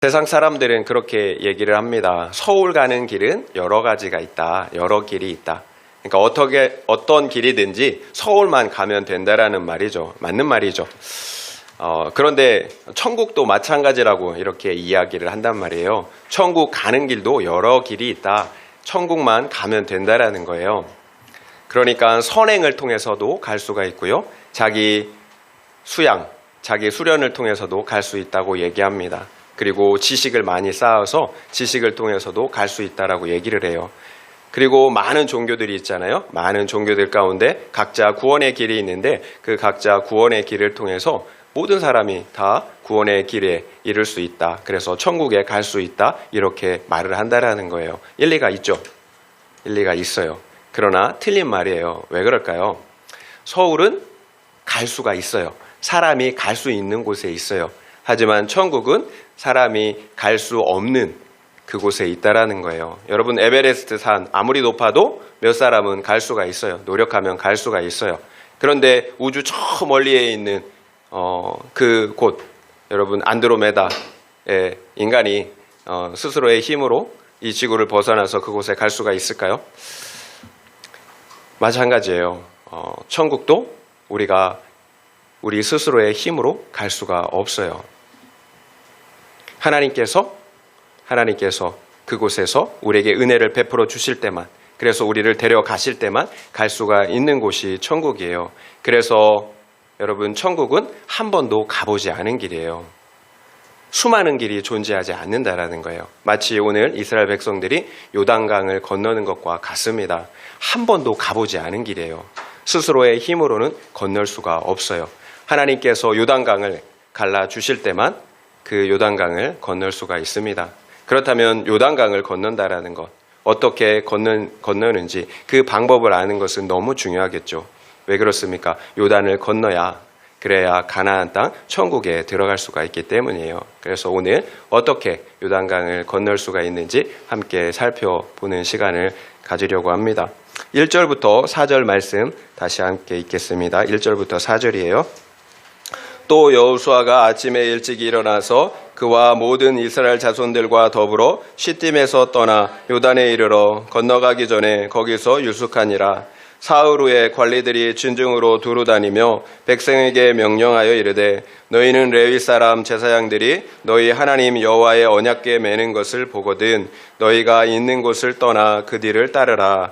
세상 사람들은 그렇게 얘기를 합니다. 서울 가는 길은 여러 가지가 있다. 여러 길이 있다. 그러니까 어떤 길이든지 서울만 가면 된다라는 말이죠. 맞는 말이죠. 그런데 천국도 마찬가지라고 이렇게 이야기를 한단 말이에요. 천국 가는 길도 여러 길이 있다. 천국만 가면 된다라는 거예요. 그러니까 선행을 통해서도 갈 수가 있고요. 자기 수련을 통해서도 갈 수 있다고 얘기합니다. 그리고 지식을 많이 쌓아서 지식을 통해서도 갈 수 있다라고 얘기를 해요. 그리고 많은 종교들이 있잖아요. 많은 종교들 가운데 각자 구원의 길이 있는데 그 각자 구원의 길을 통해서 모든 사람이 다 구원의 길에 이를 수 있다. 그래서 천국에 갈 수 있다. 이렇게 말을 한다라는 거예요. 일리가 있죠. 일리가 있어요. 그러나 틀린 말이에요. 왜 그럴까요? 서울은 갈 수가 있어요. 사람이 갈 수 있는 곳에 있어요. 하지만 천국은 사람이 갈 수 없는 그곳에 있다라는 거예요. 여러분, 에베레스트 산 아무리 높아도 몇 사람은 갈 수가 있어요. 노력하면 갈 수가 있어요. 그런데 우주 저 멀리에 있는 그곳, 여러분, 안드로메다의 인간이 스스로의 힘으로 이 지구를 벗어나서 그곳에 갈 수가 있을까요? 마찬가지예요. 천국도 우리 스스로의 힘으로 갈 수가 없어요. 하나님께서 그곳에서 우리에게 은혜를 베풀어 주실 때만, 그래서 우리를 데려가실 때만 갈 수가 있는 곳이 천국이에요. 그래서 여러분, 천국은 한 번도 가보지 않은 길이에요. 수많은 길이 존재하지 않는다라는 거예요. 마치 오늘 이스라엘 백성들이 요단강을 건너는 것과 같습니다. 한 번도 가보지 않은 길이에요. 스스로의 힘으로는 건널 수가 없어요. 하나님께서 요단강을 갈라주실 때만 그 요단강을 건널 수가 있습니다. 그렇다면 요단강을 건넌다라는 것, 어떻게 건너는지 그 방법을 아는 것은 너무 중요하겠죠. 왜 그렇습니까? 요단을 건너야, 그래야 가나안 땅 천국에 들어갈 수가 있기 때문이에요. 그래서 오늘 어떻게 요단강을 건널 수가 있는지 함께 살펴보는 시간을 가지려고 합니다. 1절부터 4절 말씀 다시 함께 읽겠습니다. 1절부터 4절이에요. 또 여호수아가 아침에 일찍 일어나서 그와 모든 이스라엘 자손들과 더불어 시딤에서 떠나 요단에 이르러 건너가기 전에 거기서 유숙하니라. 사흘 후에 관리들이 진중으로 두루 다니며 백성에게 명령하여 이르되 너희는 레위 사람 제사장들이 너희 하나님 여호와의 언약궤 매는 것을 보거든 너희가 있는 곳을 떠나 그 뒤를 따르라.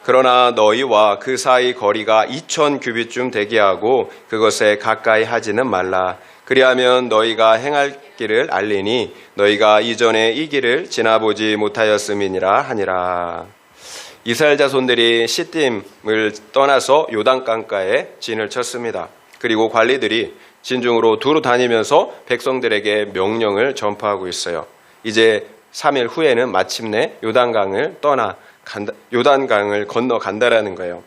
그러나 너희와 그 사이 거리가 2000 규빗쯤 되게 하고 그것에 가까이 하지는 말라. 그리하면 너희가 행할 길을 알리니 너희가 이전에 이 길을 지나보지 못하였음이니라 하니라. 이스라엘 자손들이 시딤을 떠나서 요단강가에 진을 쳤습니다. 그리고 관리들이 진중으로 두루 다니면서 백성들에게 명령을 전파하고 있어요. 이제 3일 후에는 마침내 요단강을 건너간다라는 거예요.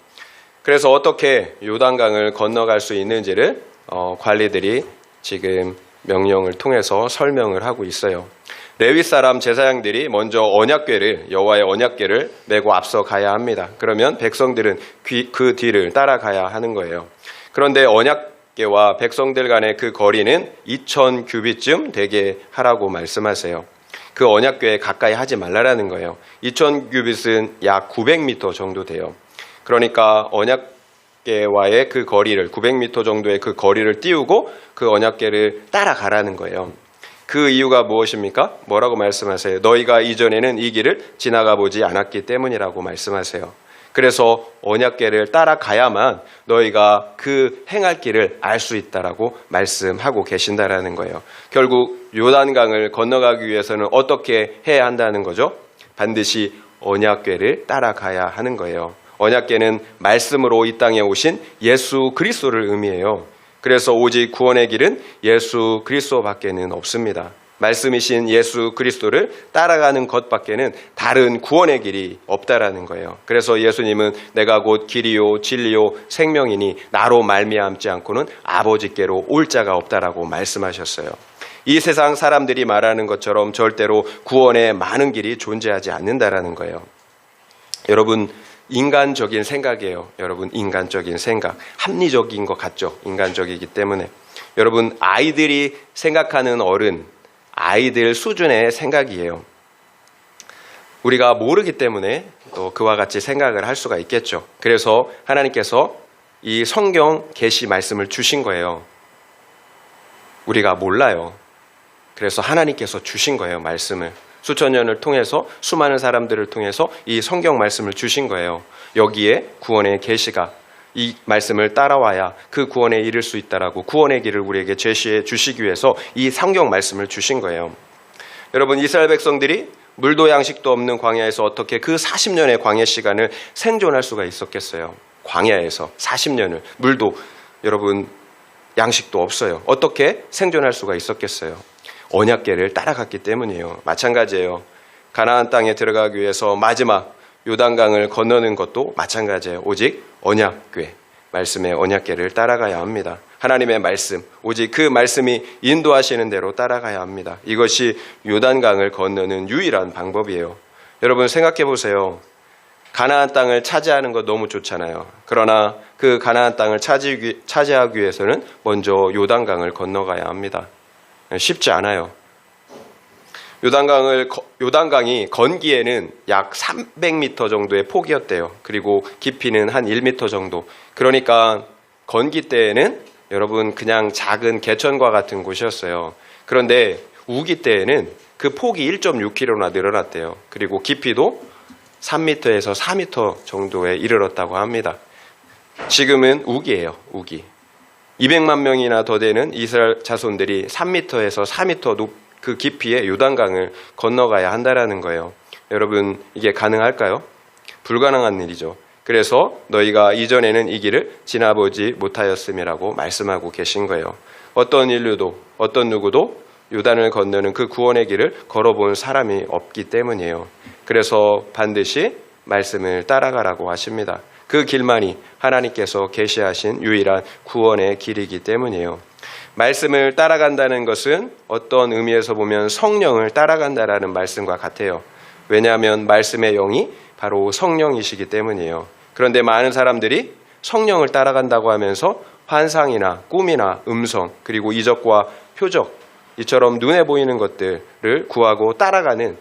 그래서 어떻게 요단강을 건너갈 수 있는지를 관리들이 지금 명령을 통해서 설명을 하고 있어요. 레위 사람 제사장들이 먼저 여호와의 언약궤를 메고 앞서 가야 합니다. 그러면 백성들은 그 뒤를 따라가야 하는 거예요. 그런데 언약궤와 백성들 간의 그 거리는 2000 규빗쯤 되게 하라고 말씀하세요. 그 언약궤에 가까이 하지 말라라는 거예요. 2000 규빗은 약 900m 정도 돼요. 그러니까 언약궤와의 그 거리를 900m 정도의 그 거리를 띄우고 그 언약궤를 따라가라는 거예요. 그 이유가 무엇입니까? 뭐라고 말씀하세요? 너희가 이전에는 이 길을 지나가 보지 않았기 때문이라고 말씀하세요. 그래서 언약궤를 따라가야만 너희가 그 행할 길을 알 수 있다라고 말씀하고 계신다라는 거예요. 결국 요단강을 건너가기 위해서는 어떻게 해야 한다는 거죠? 반드시 언약궤를 따라가야 하는 거예요. 언약궤는 말씀으로 이 땅에 오신 예수 그리스도를 의미해요. 그래서 오직 구원의 길은 예수 그리스도밖에는 없습니다. 말씀이신 예수 그리스도를 따라가는 것밖에는 다른 구원의 길이 없다라는 거예요. 그래서 예수님은 내가 곧 길이요 진리요 생명이니 나로 말미암지 않고는 아버지께로 올 자가 없다라고 말씀하셨어요. 이 세상 사람들이 말하는 것처럼 절대로 구원의 많은 길이 존재하지 않는다라는 거예요. 여러분, 인간적인 생각이에요. 여러분, 인간적인 생각. 합리적인 것 같죠? 인간적이기 때문에. 여러분, 아이들이 생각하는 어른, 아이들 수준의 생각이에요. 우리가 모르기 때문에 또 그와 같이 생각을 할 수가 있겠죠. 그래서 하나님께서 이 성경 계시 말씀을 주신 거예요. 우리가 몰라요. 그래서 하나님께서 주신 거예요, 말씀을. 수천 년을 통해서 수많은 사람들을 통해서 이 성경 말씀을 주신 거예요. 여기에 구원의 계시가 이 말씀을 따라와야 그 구원에 이를 수 있다라고 구원의 길을 우리에게 제시해 주시기 위해서 이 성경 말씀을 주신 거예요. 여러분, 이스라엘 백성들이 물도 양식도 없는 광야에서 어떻게 그 40년의 광야 시간을 생존할 수가 있었겠어요? 광야에서 40년을 물도 여러분 양식도 없어요. 어떻게 생존할 수가 있었겠어요? 언약궤를 따라갔기 때문이에요. 마찬가지예요. 가나안 땅에 들어가기 위해서 마지막 요단강을 건너는 것도 마찬가지예요. 오직 언약궤, 말씀의 언약궤를 따라가야 합니다. 하나님의 말씀, 오직 그 말씀이 인도하시는 대로 따라가야 합니다. 이것이 요단강을 건너는 유일한 방법이에요. 여러분 생각해 보세요. 가나안 땅을 차지하는 거 너무 좋잖아요. 그러나 그 가나안 땅을 차지하기 위해서는 먼저 요단강을 건너가야 합니다. 쉽지 않아요. 요단강이 건기에는 약 300m 정도의 폭이었대요. 그리고 깊이는 한 1m 정도. 그러니까 건기 때에는 여러분 그냥 작은 개천과 같은 곳이었어요. 그런데 우기 때에는 그 폭이 1.6km나 늘어났대요. 그리고 깊이도 3m에서 4m 정도에 이르렀다고 합니다. 지금은 우기예요. 우기. 200만 명이나 더 되는 이스라엘 자손들이 3m에서 4m 그 깊이의 요단강을 건너가야 한다라는 거예요. 여러분 이게 가능할까요? 불가능한 일이죠. 그래서 너희가 이전에는 이 길을 지나보지 못하였음이라고 말씀하고 계신 거예요. 어떤 인류도 어떤 누구도 요단을 건너는 그 구원의 길을 걸어본 사람이 없기 때문이에요. 그래서 반드시 말씀을 따라가라고 하십니다. 그 길만이 하나님께서 계시하신 유일한 구원의 길이기 때문이에요. 말씀을 따라간다는 것은 어떤 의미에서 보면 성령을 따라간다라는 말씀과 같아요. 왜냐하면 말씀의 영이 바로 성령이시기 때문이에요. 그런데 많은 사람들이 성령을 따라간다고 하면서 환상이나 꿈이나 음성 그리고 이적과 표적 이처럼 눈에 보이는 것들을 구하고 따라가는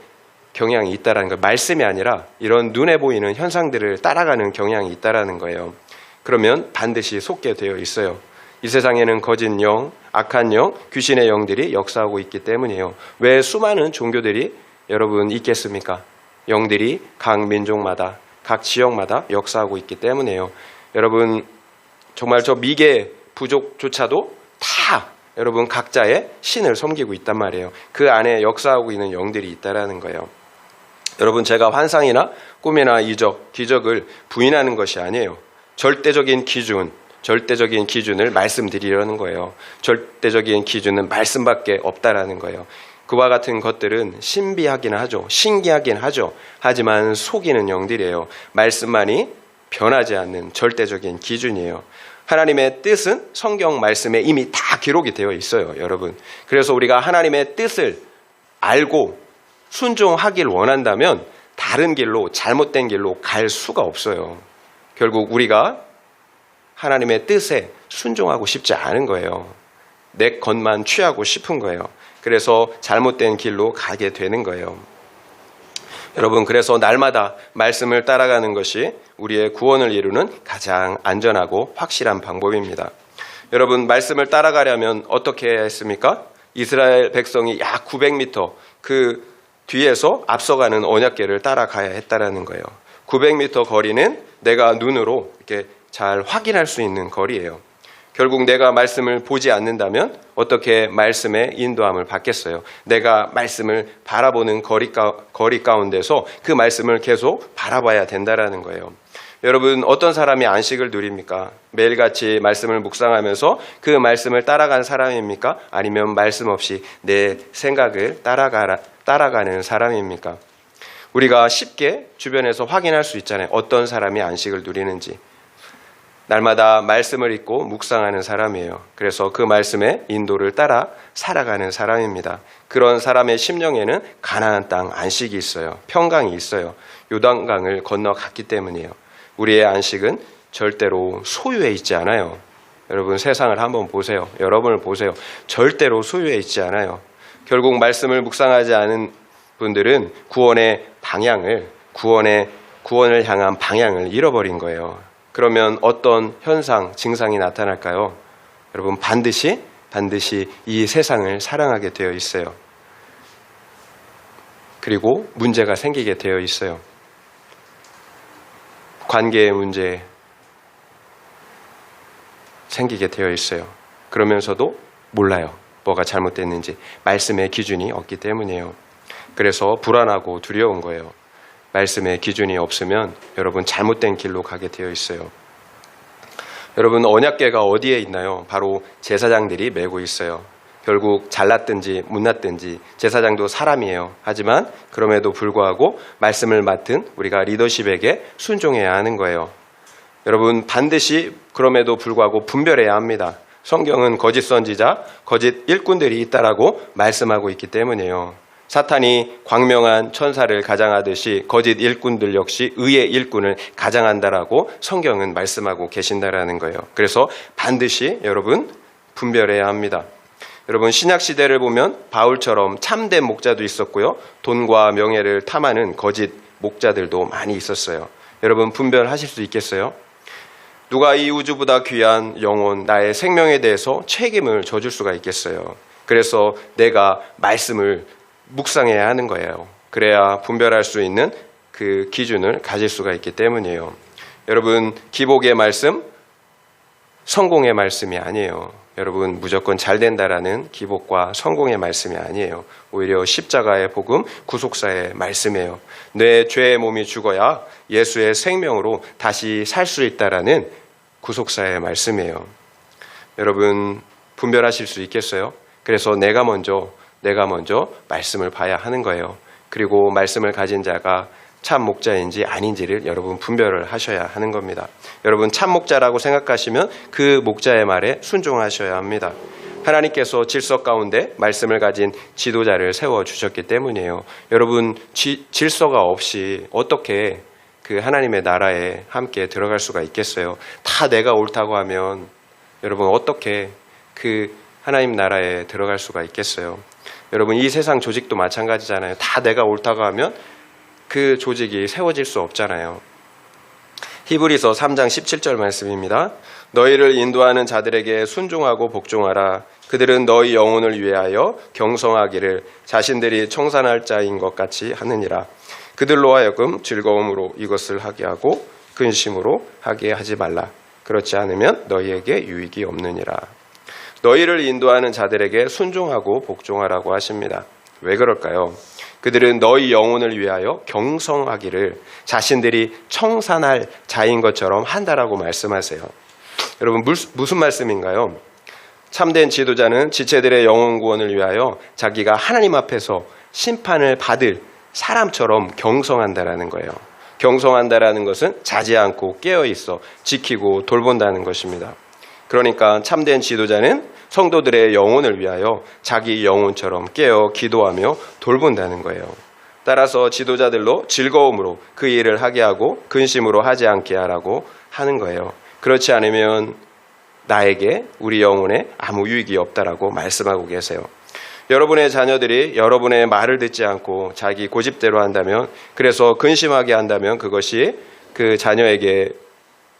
경향이 있다라는 거. 말씀이 아니라 이런 눈에 보이는 현상들을 따라가는 경향이 있다라는 거예요. 그러면 반드시 속게 되어 있어요. 이 세상에는 거짓 영, 악한 영, 귀신의 영들이 역사하고 있기 때문이에요. 왜 수많은 종교들이 여러분 있겠습니까? 영들이 각 민족마다, 각 지역마다 역사하고 있기 때문이에요. 여러분 정말 저 미개 부족조차도 다 여러분 각자의 신을 섬기고 있단 말이에요. 그 안에 역사하고 있는 영들이 있다라는 거예요. 여러분 제가 환상이나 꿈이나 이적, 기적을 부인하는 것이 아니에요. 절대적인 기준을 말씀드리려는 거예요. 절대적인 기준은 말씀밖에 없다라는 거예요. 그와 같은 것들은 신비하긴 하죠. 신기하긴 하죠. 하지만 속이는 영들이에요. 말씀만이 변하지 않는 절대적인 기준이에요. 하나님의 뜻은 성경 말씀에 이미 다 기록이 되어 있어요, 여러분. 그래서 우리가 하나님의 뜻을 알고 순종하길 원한다면 다른 길로, 잘못된 길로 갈 수가 없어요. 결국 우리가 하나님의 뜻에 순종하고 싶지 않은 거예요. 내 것만 취하고 싶은 거예요. 그래서 잘못된 길로 가게 되는 거예요. 여러분, 그래서 날마다 말씀을 따라가는 것이 우리의 구원을 이루는 가장 안전하고 확실한 방법입니다. 여러분, 말씀을 따라가려면 어떻게 해야 했습니까? 이스라엘 백성이 약 900m 그 뒤에서 앞서가는 언약궤를 따라가야 했다라는 거예요. 900m 거리는 내가 눈으로 이렇게 잘 확인할 수 있는 거리예요. 결국 내가 말씀을 보지 않는다면 어떻게 말씀의 인도함을 받겠어요? 내가 말씀을 바라보는 거리 가운데서 그 말씀을 계속 바라봐야 된다라는 거예요. 여러분, 어떤 사람이 안식을 누립니까? 매일같이 말씀을 묵상하면서 그 말씀을 따라간 사람입니까? 아니면 말씀 없이 내 생각을 따라가는 사람입니까? 우리가 쉽게 주변에서 확인할 수 있잖아요. 어떤 사람이 안식을 누리는지. 날마다 말씀을 읽고 묵상하는 사람이에요. 그래서 그 말씀의 인도를 따라 살아가는 사람입니다. 그런 사람의 심령에는 가나안 땅 안식이 있어요. 평강이 있어요. 요단강을 건너갔기 때문이에요. 우리의 안식은 절대로 소유에 있지 않아요. 여러분 세상을 한번 보세요. 여러분을 보세요. 절대로 소유에 있지 않아요. 결국 말씀을 묵상하지 않은 분들은 구원을 향한 방향을 잃어버린 거예요. 그러면 어떤 현상, 증상이 나타날까요? 여러분, 반드시 이 세상을 사랑하게 되어 있어요. 그리고 문제가 생기게 되어 있어요. 관계의 문제 생기게 되어 있어요. 그러면서도 몰라요. 뭐가 잘못됐는지. 말씀의 기준이 없기 때문이에요. 그래서 불안하고 두려운 거예요. 말씀의 기준이 없으면 여러분 잘못된 길로 가게 되어 있어요. 여러분, 언약궤가 어디에 있나요? 바로 제사장들이 메고 있어요. 결국 잘났든지 못났든지 제사장도 사람이에요. 하지만 그럼에도 불구하고 말씀을 맡은 우리가 리더십에게 순종해야 하는 거예요. 여러분, 반드시 그럼에도 불구하고 분별해야 합니다. 성경은 거짓 선지자, 거짓 일꾼들이 있다라고 말씀하고 있기 때문이에요. 사탄이 광명한 천사를 가장하듯이 거짓 일꾼들 역시 의의 일꾼을 가장한다라고 성경은 말씀하고 계신다라는 거예요. 그래서 반드시 여러분 분별해야 합니다. 여러분, 신약 시대를 보면 바울처럼 참된 목자도 있었고요. 돈과 명예를 탐하는 거짓 목자들도 많이 있었어요. 여러분, 분별하실 수 있겠어요? 누가 이 우주보다 귀한 영혼, 나의 생명에 대해서 책임을 져줄 수가 있겠어요? 그래서 내가 말씀을 묵상해야 하는 거예요. 그래야 분별할 수 있는 그 기준을 가질 수가 있기 때문이에요. 여러분, 기복의 말씀, 성공의 말씀이 아니에요. 여러분, 무조건 잘 된다라는 기복과 성공의 말씀이 아니에요. 오히려 십자가의 복음, 구속사의 말씀이에요. 내 죄의 몸이 죽어야 예수의 생명으로 다시 살 수 있다라는 구속사의 말씀이에요. 여러분, 분별하실 수 있겠어요? 그래서 내가 먼저 말씀을 봐야 하는 거예요. 그리고 말씀을 가진 자가 참 목자인지 아닌지를 여러분 분별을 하셔야 하는 겁니다. 여러분, 참 목자라고 생각하시면 그 목자의 말에 순종하셔야 합니다. 하나님께서 질서 가운데 말씀을 가진 지도자를 세워주셨기 때문이에요. 여러분, 질서가 없이 어떻게 그 하나님의 나라에 함께 들어갈 수가 있겠어요? 다 내가 옳다고 하면 여러분 어떻게 그 하나님 나라에 들어갈 수가 있겠어요? 여러분, 이 세상 조직도 마찬가지잖아요. 다 내가 옳다고 하면 그 조직이 세워질 수 없잖아요. 히브리서 3장 17절 말씀입니다. 너희를 인도하는 자들에게 순종하고 복종하라. 그들은 너희 영혼을 위하여 경성하기를 자신들이 청산할 자인 것 같이 하느니라. 그들로 하여금 즐거움으로 이것을 하게 하고 근심으로 하게 하지 말라. 그렇지 않으면 너희에게 유익이 없느니라. 너희를 인도하는 자들에게 순종하고 복종하라고 하십니다. 왜 그럴까요? 그들은 너희 영혼을 위하여 경성하기를 자신들이 청산할 자인 것처럼 한다라고 말씀하세요. 여러분, 무슨 말씀인가요? 참된 지도자는 지체들의 영혼 구원을 위하여 자기가 하나님 앞에서 심판을 받을 사람처럼 경성한다라는 거예요. 경성한다라는 것은 자지 않고 깨어있어 지키고 돌본다는 것입니다. 그러니까 참된 지도자는 성도들의 영혼을 위하여 자기 영혼처럼 깨어 기도하며 돌본다는 거예요. 따라서 지도자들로 즐거움으로 그 일을 하게 하고 근심으로 하지 않게 하라고 하는 거예요. 그렇지 않으면 나에게, 우리 영혼에 아무 유익이 없다라고 말씀하고 계세요. 여러분의 자녀들이 여러분의 말을 듣지 않고 자기 고집대로 한다면, 그래서 근심하게 한다면 그것이 그 자녀에게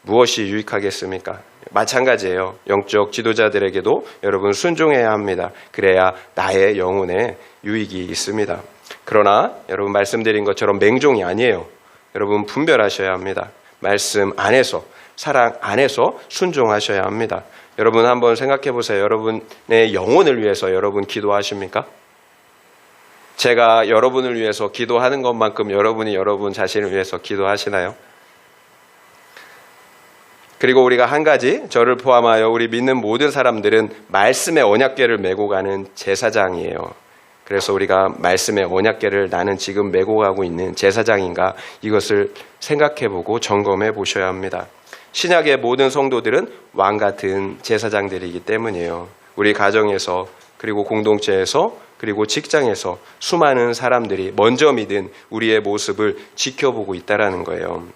무엇이 유익하겠습니까? 마찬가지예요. 영적 지도자들에게도 여러분 순종해야 합니다. 그래야 나의 영혼에 유익이 있습니다. 그러나 여러분 말씀드린 것처럼 맹종이 아니에요. 여러분 분별하셔야 합니다. 말씀 안에서, 사랑 안에서 순종하셔야 합니다. 여러분 한번 생각해 보세요. 여러분의 영혼을 위해서 여러분 기도하십니까? 제가 여러분을 위해서 기도하는 것만큼 여러분이 여러분 자신을 위해서 기도하시나요? 그리고 우리가 한 가지, 저를 포함하여 우리 믿는 모든 사람들은 말씀의 언약궤를 메고 가는 제사장이에요. 그래서 우리가 말씀의 언약궤를 나는 지금 메고 가고 있는 제사장인가, 이것을 생각해보고 점검해 보셔야 합니다. 신약의 모든 성도들은 왕 같은 제사장들이기 때문이에요. 우리 가정에서, 그리고 공동체에서, 그리고 직장에서 수많은 사람들이 먼저 믿은 우리의 모습을 지켜보고 있다는 거예요.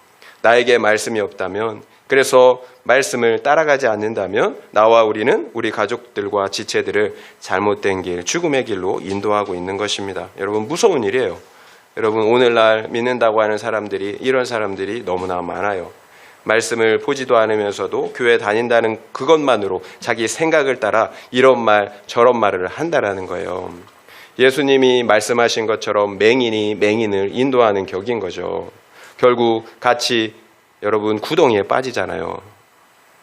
나에게 말씀이 없다면 그래서 말씀을 따라가지 않는다면 나와 우리 가족들과 지체들을 잘못된 길, 죽음의 길로 인도하고 있는 것입니다. 여러분, 무서운 일이에요. 여러분, 오늘날 믿는다고 하는 사람들이, 이런 사람들이 너무나 많아요. 말씀을 보지도 않으면서도 교회 다닌다는 그것만으로 자기 생각을 따라 이런 말 저런 말을 한다라는 거예요. 예수님이 말씀하신 것처럼 맹인이 맹인을 인도하는 격인 거죠. 결국 같이 여러분 구덩이에 빠지잖아요.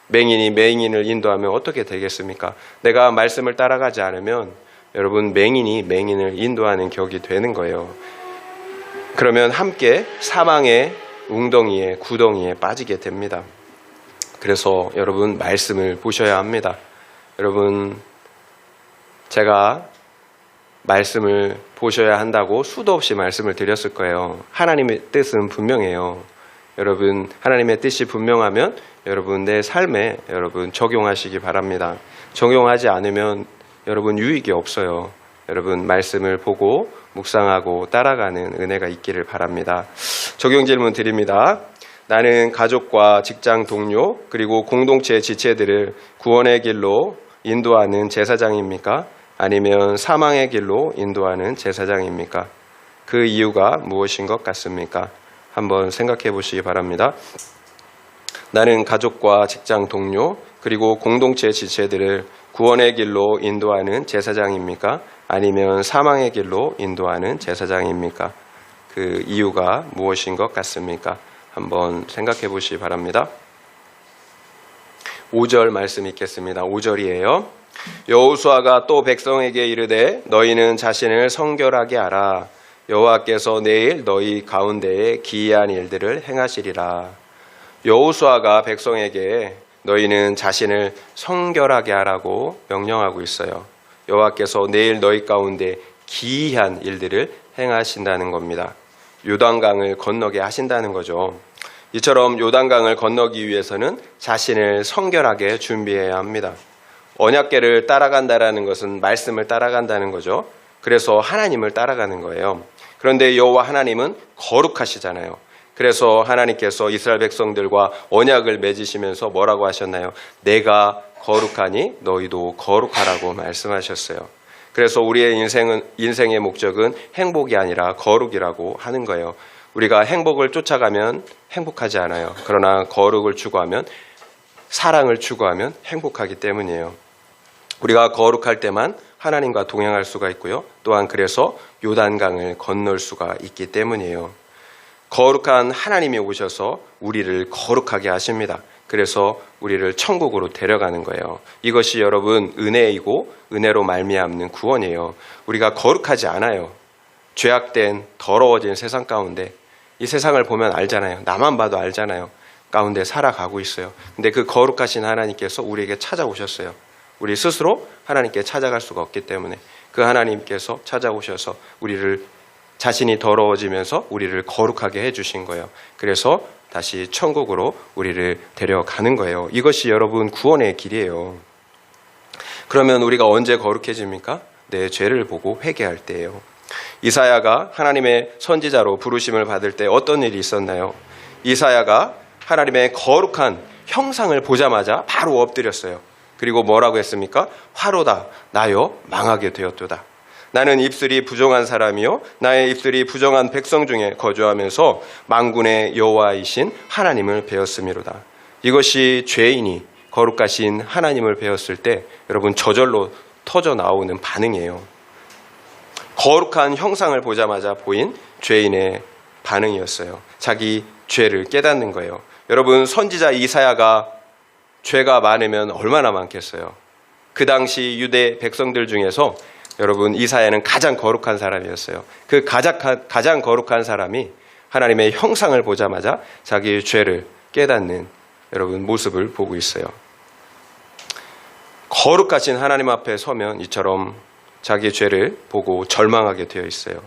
맹인이 맹인을 인도하면 어떻게 되겠습니까? 내가 말씀을 따라가지 않으면 여러분 맹인이 맹인을 인도하는 격이 되는 거예요. 그러면 함께 사망의 웅덩이에 구덩이에 빠지게 됩니다. 그래서 여러분 말씀을 보셔야 합니다. 여러분 제가 말씀을 보셔야 한다고 수도 없이 말씀을 드렸을 거예요. 하나님의 뜻은 분명해요. 여러분 하나님의 뜻이 분명하면 여러분 내 삶에 여러분 적용하시기 바랍니다. 적용하지 않으면 여러분 유익이 없어요. 여러분 말씀을 보고 묵상하고 따라가는 은혜가 있기를 바랍니다. 적용 질문 드립니다. 나는 가족과 직장 동료 그리고 공동체 지체들을 구원의 길로 인도하는 제사장입니까? 아니면 사망의 길로 인도하는 제사장입니까? 그 이유가 무엇인 것 같습니까? 한번 생각해 보시기 바랍니다. 나는 가족과 직장 동료 그리고 공동체 지체들을 구원의 길로 인도하는 제사장입니까? 아니면 사망의 길로 인도하는 제사장입니까? 그 이유가 무엇인 것 같습니까? 한번 생각해 보시기 바랍니다. 5절 말씀 읽겠습니다. 5절이에요. 여호수아가 또 백성에게 이르되 너희는 자신을 성결하게 하라. 여호와께서 내일 너희 가운데에 기이한 일들을 행하시리라. 여호수아가 백성에게 너희는 자신을 성결하게 하라고 명령하고 있어요. 여호와께서 내일 너희 가운데 기이한 일들을 행하신다는 겁니다. 요단강을 건너게 하신다는 거죠. 이처럼 요단강을 건너기 위해서는 자신을 성결하게 준비해야 합니다. 언약궤를 따라간다라는 것은 말씀을 따라간다는 거죠. 그래서 하나님을 따라가는 거예요. 그런데 여호와 하나님은 거룩하시잖아요. 그래서 하나님께서 이스라엘 백성들과 언약을 맺으시면서 뭐라고 하셨나요? 내가 거룩하니 너희도 거룩하라고 말씀하셨어요. 그래서 우리의 인생의 목적은 행복이 아니라 거룩이라고 하는 거예요. 우리가 행복을 쫓아가면 행복하지 않아요. 그러나 거룩을 추구하면, 사랑을 추구하면 행복하기 때문이에요. 우리가 거룩할 때만 하나님과 동행할 수가 있고요. 또한 그래서 요단강을 건널 수가 있기 때문이에요. 거룩한 하나님이 오셔서 우리를 거룩하게 하십니다. 그래서 우리를 천국으로 데려가는 거예요. 이것이 여러분 은혜이고 은혜로 말미암는 구원이에요. 우리가 거룩하지 않아요. 죄악된 더러워진 세상 가운데, 이 세상을 보면 알잖아요. 나만 봐도 알잖아요. 가운데 살아가고 있어요. 근데 그 거룩하신 하나님께서 우리에게 찾아오셨어요. 우리 스스로 하나님께 찾아갈 수가 없기 때문에 그 하나님께서 찾아오셔서 우리를, 자신이 더러워지면서 우리를 거룩하게 해주신 거예요. 그래서 다시 천국으로 우리를 데려가는 거예요. 이것이 여러분 구원의 길이에요. 그러면 우리가 언제 거룩해집니까? 내 죄를 보고 회개할 때예요. 이사야가 하나님의 선지자로 부르심을 받을 때 어떤 일이 있었나요? 이사야가 하나님의 거룩한 형상을 보자마자 바로 엎드렸어요. 그리고 뭐라고 했습니까? 화로다 나여 망하게 되었도다. 나는 입술이 부정한 사람이요 나의 입술이 부정한 백성 중에 거주하면서 만군의 여호와이신 하나님을 배웠음이로다. 이것이 죄인이 거룩하신 하나님을 배웠을 때 여러분 저절로 터져 나오는 반응이에요. 거룩한 형상을 보자마자 보인 죄인의 반응이었어요. 자기 죄를 깨닫는 거예요. 여러분 선지자 이사야가 죄가 많으면 얼마나 많겠어요. 그 당시 유대 백성들 중에서 여러분 이사야는 가장 거룩한 사람이었어요. 그 가장 거룩한 사람이 하나님의 형상을 보자마자 자기의 죄를 깨닫는 여러분 모습을 보고 있어요. 거룩하신 하나님 앞에 서면 이처럼 자기의 죄를 보고 절망하게 되어 있어요.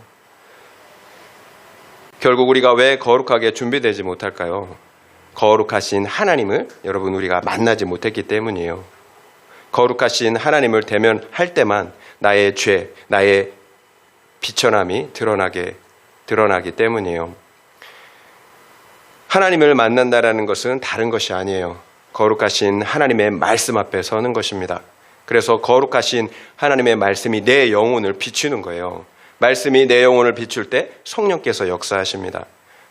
결국 우리가 왜 거룩하게 준비되지 못할까요? 거룩하신 하나님을 여러분 우리가 만나지 못했기 때문이에요. 거룩하신 하나님을 대면할 때만 나의 죄, 나의 비천함이 드러나기 때문이에요. 하나님을 만난다라는 것은 다른 것이 아니에요. 거룩하신 하나님의 말씀 앞에 서는 것입니다. 그래서 거룩하신 하나님의 말씀이 내 영혼을 비추는 거예요. 말씀이 내 영혼을 비출 때 성령께서 역사하십니다.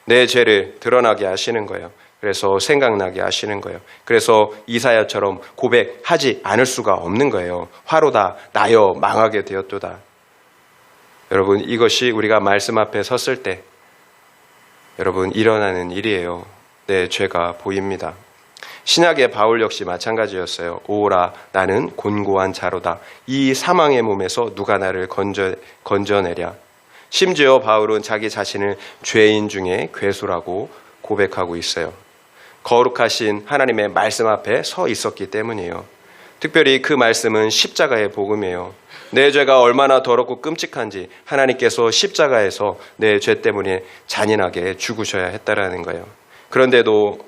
내 죄를 드러나게 하시는 거예요. 그래서 생각나게 하시는 거예요. 그래서 이사야처럼 고백하지 않을 수가 없는 거예요. 화로다 나여 망하게 되었도다. 여러분, 이것이 우리가 말씀 앞에 섰을 때 여러분 일어나는 일이에요. 내 죄가 보입니다. 신약의 바울 역시 마찬가지였어요. 오라 나는 곤고한 자로다. 이 사망의 몸에서 누가 나를 건져내랴. 심지어 바울은 자기 자신을 죄인 중에 괴수라고 고백하고 있어요. 거룩하신 하나님의 말씀 앞에 서 있었기 때문이에요. 특별히 그 말씀은 십자가의 복음이에요. 내 죄가 얼마나 더럽고 끔찍한지 하나님께서 십자가에서 내 죄 때문에 잔인하게 죽으셔야 했다라는 거예요. 그런데도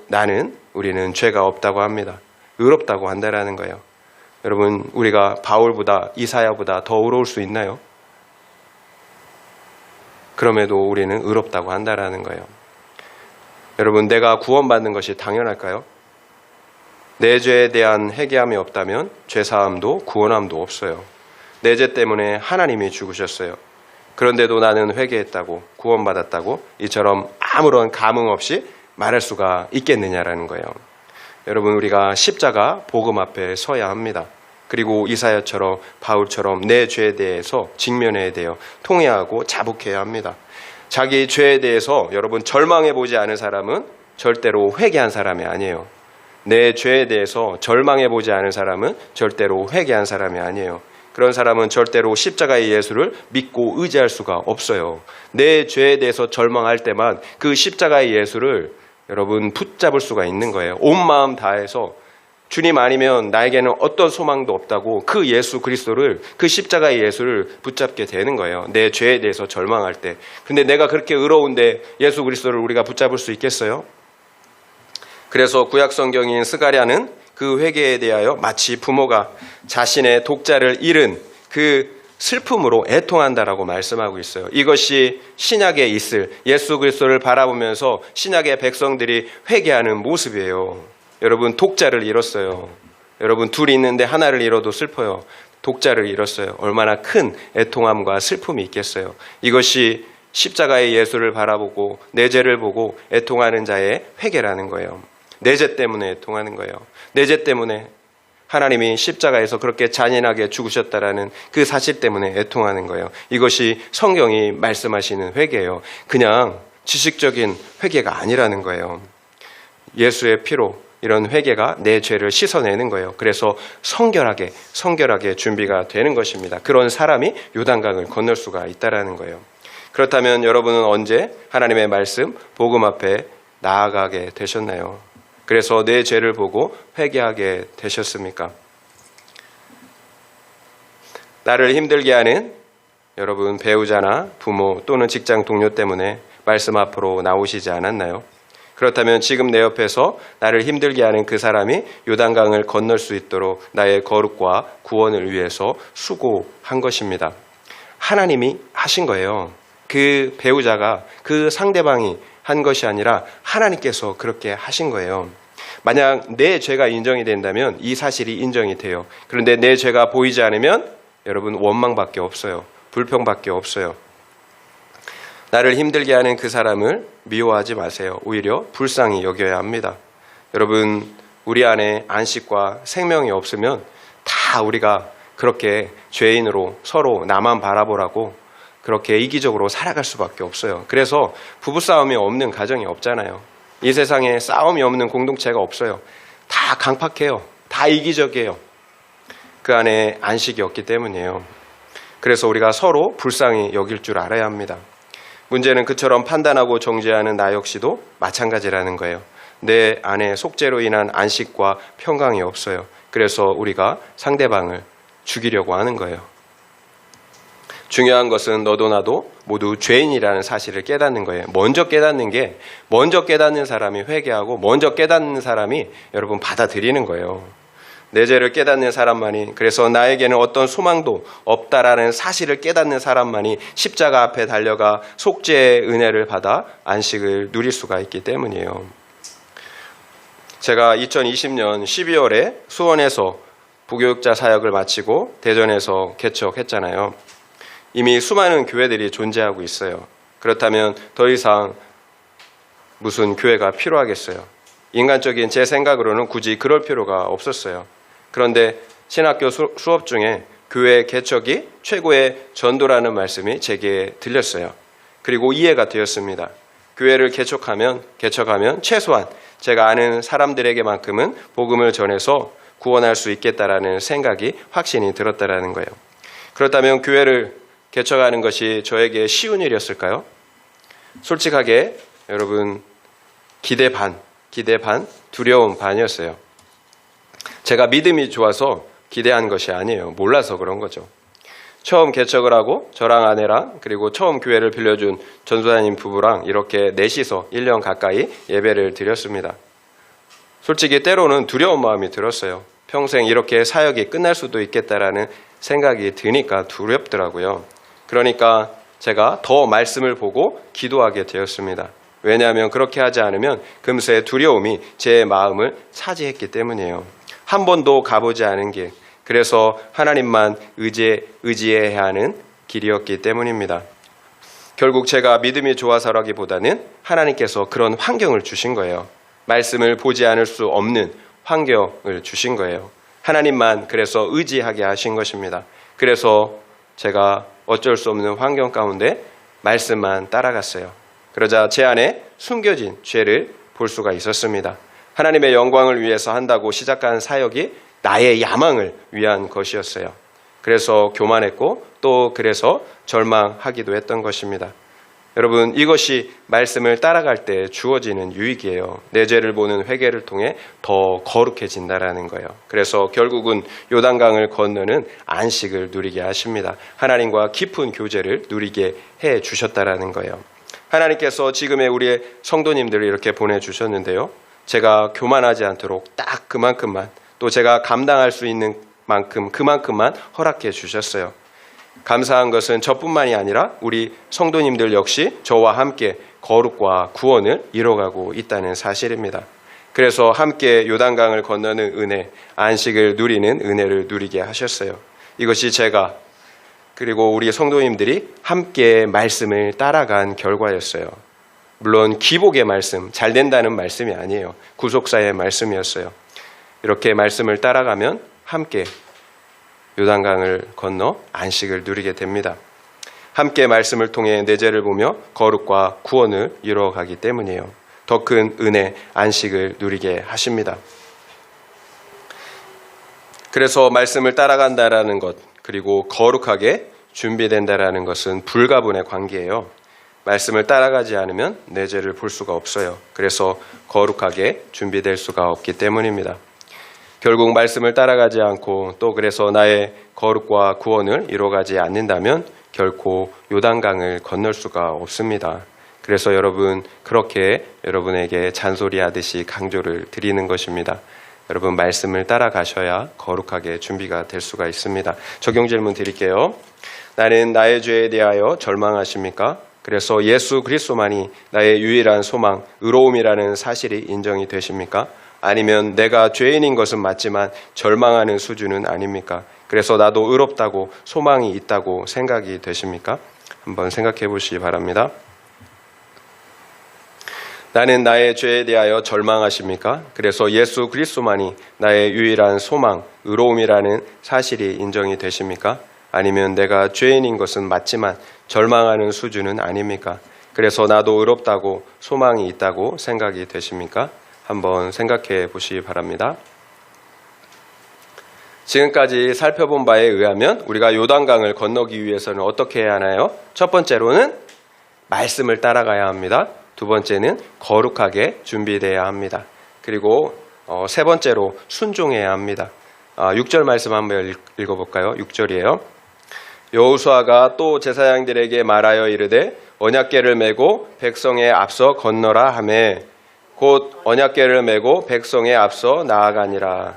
우리는 죄가 없다고 합니다. 의롭다고 한다라는 거예요. 여러분, 우리가 바울보다 이사야보다 더 의로울 수 있나요? 그럼에도 우리는 의롭다고 한다라는 거예요. 여러분, 내가 구원받는 것이 당연할까요? 내 죄에 대한 회개함이 없다면 죄사함도 구원함도 없어요. 내 죄 때문에 하나님이 죽으셨어요. 그런데도 나는 회개했다고 구원받았다고 이처럼 아무런 감흥 없이 말할 수가 있겠느냐라는 거예요. 여러분, 우리가 십자가 복음 앞에 서야 합니다. 그리고 이사야처럼 바울처럼 내 죄에 대해서 직면해야 돼요. 통회하고 자복해야 합니다. 자기 죄에 대해서 여러분 절망해 보지 않은 사람은 절대로 회개한 사람이 아니에요. 내 죄에 대해서 절망해 보지 않은 사람은 절대로 회개한 사람이 아니에요. 그런 사람은 절대로 십자가의 예수를 믿고 의지할 수가 없어요. 내 죄에 대해서 절망할 때만 그 십자가의 예수를 여러분 붙잡을 수가 있는 거예요. 온 마음 다해서 주님 아니면 나에게는 어떤 소망도 없다고 그 예수 그리스도를, 그 십자가의 예수를 붙잡게 되는 거예요. 내 죄에 대해서 절망할 때. 근데 내가 그렇게 의로운데 예수 그리스도를 우리가 붙잡을 수 있겠어요? 그래서 구약 성경인 스가랴는 그 회개에 대하여 마치 부모가 자신의 독자를 잃은 그 슬픔으로 애통한다라고 말씀하고 있어요. 이것이 신약에 있을 예수 그리스도를 바라보면서 신약의 백성들이 회개하는 모습이에요. 여러분, 독자를 잃었어요. 여러분, 둘이 있는데 하나를 잃어도 슬퍼요. 독자를 잃었어요. 얼마나 큰 애통함과 슬픔이 있겠어요. 이것이 십자가의 예수를 바라보고 내 죄를 보고 애통하는 자의 회개라는 거예요. 내 죄 때문에 애통하는 거예요. 내 죄 때문에 하나님이 십자가에서 그렇게 잔인하게 죽으셨다라는 그 사실 때문에 애통하는 거예요. 이것이 성경이 말씀하시는 회개예요. 그냥 지식적인 회개가 아니라는 거예요. 예수의 피로 이런 회개가 내 죄를 씻어내는 거예요. 그래서 성결하게 준비가 되는 것입니다. 그런 사람이 요단강을 건널 수가 있다라는 거예요. 그렇다면 여러분은 언제 하나님의 말씀, 복음 앞에 나아가게 되셨나요? 그래서 내 죄를 보고 회개하게 되셨습니까? 나를 힘들게 하는 여러분 배우자나 부모 또는 직장 동료 때문에 말씀 앞으로 나오시지 않았나요? 그렇다면 지금 내 옆에서 나를 힘들게 하는 그 사람이 요단강을 건널 수 있도록 나의 거룩과 구원을 위해서 수고한 것입니다. 하나님이 하신 거예요. 그 배우자가, 그 상대방이 한 것이 아니라 하나님께서 그렇게 하신 거예요. 만약 내 죄가 인정이 된다면 이 사실이 인정이 돼요. 그런데 내 죄가 보이지 않으면 여러분 원망밖에 없어요. 불평밖에 없어요. 나를 힘들게 하는 그 사람을 미워하지 마세요. 오히려 불쌍히 여겨야 합니다. 여러분, 우리 안에 안식과 생명이 없으면 다 우리가 그렇게 죄인으로 서로 나만 바라보라고 그렇게 이기적으로 살아갈 수밖에 없어요. 그래서 부부싸움이 없는 가정이 없잖아요. 이 세상에 싸움이 없는 공동체가 없어요. 다 강팍해요. 다 이기적이에요. 그 안에 안식이 없기 때문이에요. 그래서 우리가 서로 불쌍히 여길 줄 알아야 합니다. 문제는 그처럼 판단하고 정죄하는 나 역시도 마찬가지라는 거예요. 내 안에 속죄로 인한 안식과 평강이 없어요. 그래서 우리가 상대방을 죽이려고 하는 거예요. 중요한 것은 너도 나도 모두 죄인이라는 사실을 깨닫는 거예요. 먼저 깨닫는 사람이 회개하고 먼저 깨닫는 사람이 여러분 받아들이는 거예요. 내 죄를 깨닫는 사람만이, 그래서 나에게는 어떤 소망도 없다라는 사실을 깨닫는 사람만이 십자가 앞에 달려가 속죄의 은혜를 받아 안식을 누릴 수가 있기 때문이에요. 제가 2020년 12월에 수원에서 부교육자 사역을 마치고 대전에서 개척했잖아요. 이미 수많은 교회들이 존재하고 있어요. 그렇다면 더 이상 무슨 교회가 필요하겠어요? 인간적인 제 생각으로는 굳이 그럴 필요가 없었어요. 그런데 신학교 수업 중에 교회 개척이 최고의 전도라는 말씀이 제게 들렸어요. 그리고 이해가 되었습니다. 교회를 개척하면 최소한 제가 아는 사람들에게만큼은 복음을 전해서 구원할 수 있겠다라는 생각이 확신이 들었다라는 거예요. 그렇다면 교회를 개척하는 것이 저에게 쉬운 일이었을까요? 솔직하게 여러분 기대 반, 두려움 반이었어요. 제가 믿음이 좋아서 기대한 것이 아니에요. 몰라서 그런 거죠. 처음 개척을 하고 저랑 아내랑 그리고 처음 교회를 빌려준 전도사님 부부랑 이렇게 넷이서 1년 가까이 예배를 드렸습니다. 솔직히 때로는 두려운 마음이 들었어요. 평생 이렇게 사역이 끝날 수도 있겠다라는 생각이 드니까 두렵더라고요. 그러니까 제가 더 말씀을 보고 기도하게 되었습니다. 왜냐하면 그렇게 하지 않으면 금세 두려움이 제 마음을 차지했기 때문이에요. 한 번도 가보지 않은 길, 그래서 하나님만 의지해야 하는 길이었기 때문입니다. 결국 제가 믿음이 좋아서라기보다는 하나님께서 그런 환경을 주신 거예요. 말씀을 보지 않을 수 없는 환경을 주신 거예요. 하나님만 그래서 의지하게 하신 것입니다. 그래서 제가 어쩔 수 없는 환경 가운데 말씀만 따라갔어요. 그러자 제 안에 숨겨진 죄를 볼 수가 있었습니다. 하나님의 영광을 위해서 한다고 시작한 사역이 나의 야망을 위한 것이었어요. 그래서 교만했고 또 그래서 절망하기도 했던 것입니다. 여러분, 이것이 말씀을 따라갈 때 주어지는 유익이에요. 내 죄를 보는 회개를 통해 더 거룩해진다라는 거예요. 그래서 결국은 요단강을 건너는 안식을 누리게 하십니다. 하나님과 깊은 교제를 누리게 해 주셨다라는 거예요. 하나님께서 지금의 우리의 성도님들을 이렇게 보내주셨는데요. 제가 교만하지 않도록 딱 그만큼만, 또 제가 감당할 수 있는 만큼 그만큼만 허락해 주셨어요. 감사한 것은 저뿐만이 아니라 우리 성도님들 역시 저와 함께 거룩과 구원을 이뤄가고 있다는 사실입니다. 그래서 함께 요단강을 건너는 은혜, 안식을 누리는 은혜를 누리게 하셨어요. 이것이 제가 그리고 우리 성도님들이 함께 말씀을 따라간 결과였어요. 물론 기복의 말씀, 잘 된다는 말씀이 아니에요. 구속사의 말씀이었어요. 이렇게 말씀을 따라가면 함께 요단강을 건너 안식을 누리게 됩니다. 함께 말씀을 통해 내 죄를 보며 거룩과 구원을 이루어가기 때문이에요. 더 큰 은혜, 안식을 누리게 하십니다. 그래서 말씀을 따라간다라는 것, 그리고 거룩하게 준비된다라는 것은 불가분의 관계예요. 말씀을 따라가지 않으면 내 죄를 볼 수가 없어요. 그래서 거룩하게 준비될 수가 없기 때문입니다. 결국 말씀을 따라가지 않고 또 그래서 나의 거룩과 구원을 이루어가지 않는다면 결코 요단강을 건널 수가 없습니다. 그래서 여러분, 그렇게 여러분에게 잔소리하듯이 강조를 드리는 것입니다. 여러분, 말씀을 따라가셔야 거룩하게 준비가 될 수가 있습니다. 적용 질문 드릴게요. 나는 나의 죄에 대하여 절망하십니까? 그래서 예수 그리스도만이 나의 유일한 소망, 의로움이라는 사실이 인정이 되십니까? 아니면 내가 죄인인 것은 맞지만 절망하는 수준은 아닙니까? 그래서 나도 의롭다고 소망이 있다고 생각이 되십니까? 한번 생각해 보시기 바랍니다. 나는 나의 죄에 대하여 절망하십니까? 그래서 예수 그리스도만이 나의 유일한 소망, 의로움이라는 사실이 인정이 되십니까? 아니면 내가 죄인인 것은 맞지만 절망하는 수준은 아닙니까? 그래서 나도 의롭다고 소망이 있다고 생각이 되십니까? 한번 생각해 보시기 바랍니다. 지금까지 살펴본 바에 의하면 우리가 요단강을 건너기 위해서는 어떻게 해야 하나요? 첫 번째로는 말씀을 따라가야 합니다. 두 번째는 거룩하게 준비되어야 합니다. 그리고 세 번째로 순종해야 합니다. 6절 말씀 한번 읽어볼까요? 6절이에요. 여호수아가 또 제사장들에게 말하여 이르되 언약궤를 메고 백성에 앞서 건너라 하매 곧 언약궤를 메고 백성에 앞서 나아가니라.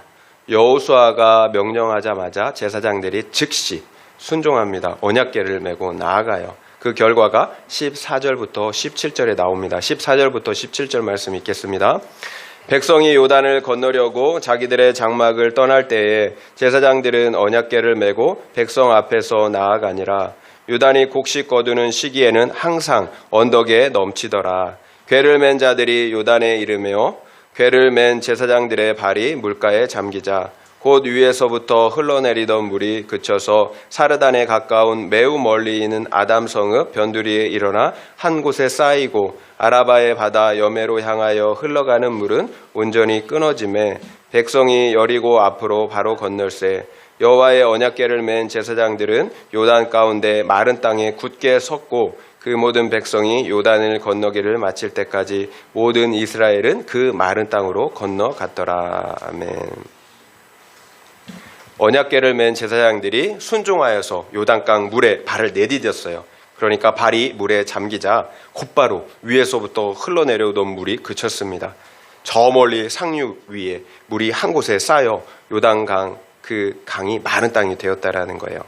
여호수아가 명령하자마자 제사장들이 즉시 순종합니다. 언약궤를 메고 나아가요. 그 결과가 14절부터 17절에 나옵니다. 14절부터 17절 말씀 읽겠습니다. 백성이 요단을 건너려고 자기들의 장막을 떠날 때에 제사장들은 언약궤를 메고 백성 앞에서 나아가니라. 요단이 곡식 거두는 시기에는 항상 언덕에 넘치더라. 궤를 맨 자들이 요단에 이르며 궤를 맨 제사장들의 발이 물가에 잠기자 곧 위에서부터 흘러내리던 물이 그쳐서 사르단에 가까운 매우 멀리 있는 아담성읍 변두리에 일어나 한 곳에 쌓이고 아라바의 바다 여매로 향하여 흘러가는 물은 온전히 끊어지매 백성이 여리고 앞으로 바로 건널세. 여호와의 언약궤를 맨 제사장들은 요단 가운데 마른 땅에 굳게 섰고 그 모든 백성이 요단을 건너기를 마칠 때까지 모든 이스라엘은 그 마른 땅으로 건너갔더라. 아멘. 언약궤를 맨 제사장들이 순종하여서 요단강 물에 발을 내디뎠어요. 그러니까 발이 물에 잠기자 곧바로 위에서부터 흘러내려오던 물이 그쳤습니다. 저 멀리 상류 위에 물이 한 곳에 쌓여 요단강 그 강이 마른 땅이 되었다라는 거예요.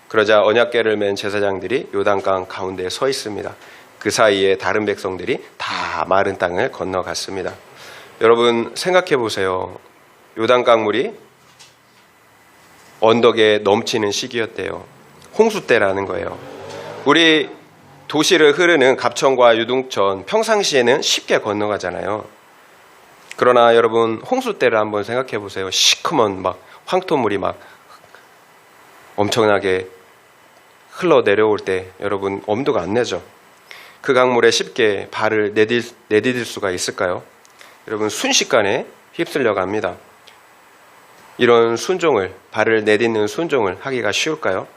그러자 언약궤를 맨 제사장들이 요단강 가운데에 서 있습니다. 그 사이에 다른 백성들이 다 마른 땅을 건너갔습니다. 여러분 생각해 보세요. 요단강 물이 언덕에 넘치는 시기였대요. 홍수 때라는 거예요. 우리 도시를 흐르는 갑천과 유동천 평상시에는 쉽게 건너가잖아요. 그러나 여러분 홍수 때를 한번 생각해 보세요. 시커먼 막 황토물이 막 엄청나게 흘러내려올 때 여러분 엄두가 안 나죠. 그 강물에 쉽게 발을 내디딜 수가 있을까요? 여러분 순식간에 휩쓸려 갑니다. 이런 순종을, 발을 내딛는 순종을 하기가 쉬울까요?